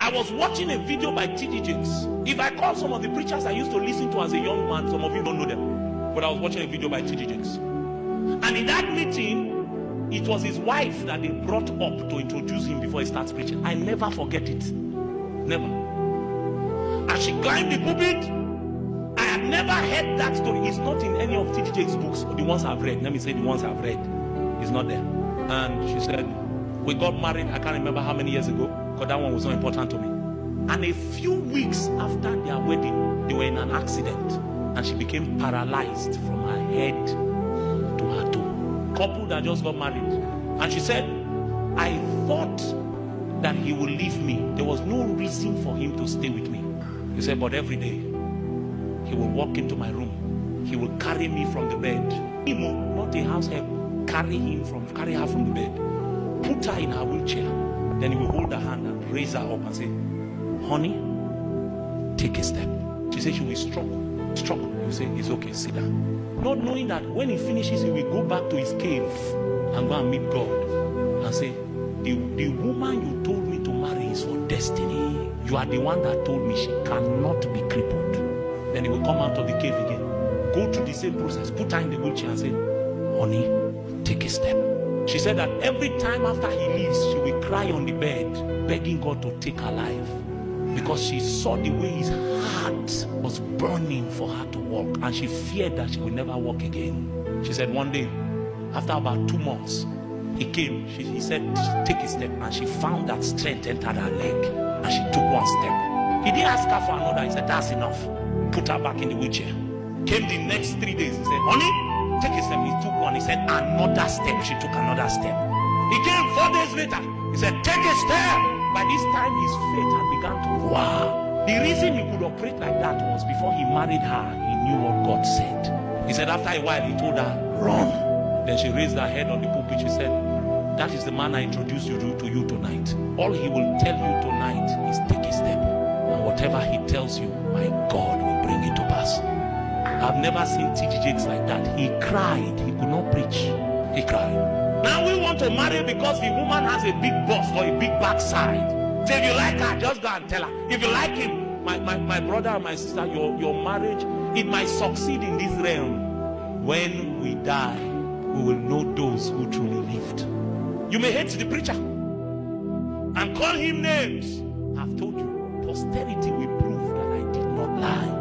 I was watching a video by T.D. Jakes. If I call some of the preachers I used to listen to as a young man, some of you don't know them. But I was watching a video by T.D. Jakes. And in that meeting, it was his wife that they brought up to introduce him before he starts preaching. I never forget it. Never. As she climbed the pulpit, I had never heard that story. It's not in any of T.D. Jakes' books, or the ones I've read. Let me say the ones I've read. It's not there. And she said, we got married, I can't remember how many years ago, because that one was not important to me. And a few weeks after their wedding, they were in an accident, and she became paralyzed from her head to her toe. Couple that just got married. And she said, I thought that he would leave me. There was no reason for him to stay with me. He said, but every day, he will walk into my room. He will carry me from the bed. Not a house help. Carry her from the bed. Put her in her wheelchair. Then he will hold her hand and raise her up and say, honey, take a step. She said she will struggle. You say, it's okay, sit down. Not knowing that when he finishes, he will go back to his cave and go and meet God and say, the woman you told me to marry is for destiny. You are the one that told me she cannot be crippled. Then he will come out of the cave again, go through the same process, put her in the wheelchair and say, honey, take a step. She said that every time after he leaves, she will cry on the bed, begging God to take her life, because she saw the way his heart was burning for her to walk, and she feared that she would never walk again. She said one day, after about 2 months, he came. He said, take a step, and she found that strength entered her leg, and she took one step. He didn't ask her for another. He said, that's enough. Put her back in the wheelchair. Came the next 3 days. He said, honey, take a step. He took one. He said, another step. She took another step. He came 4 days later. He said, take a step. By this time, his faith had begun to wow. The reason he could operate like that was before he married her, he knew what God said. He said after a while, he told her, run. Then she raised her head on the pulpit. She said, that is the man I introduced you to you tonight. All he will tell you tonight is take a step. And whatever he tells you, my God will bring it to pass. I've never seen T.D. Jakes like that. He cried. He could not preach. He cried. Now we want to marry because the woman has a big bust or a big backside. So if you like her, just go and tell her. If you like him, my brother and my sister, your marriage, it might succeed in this realm. When we die, we will know those who truly lived. You may hate the preacher and call him names. I've told you, posterity will prove that I did not lie.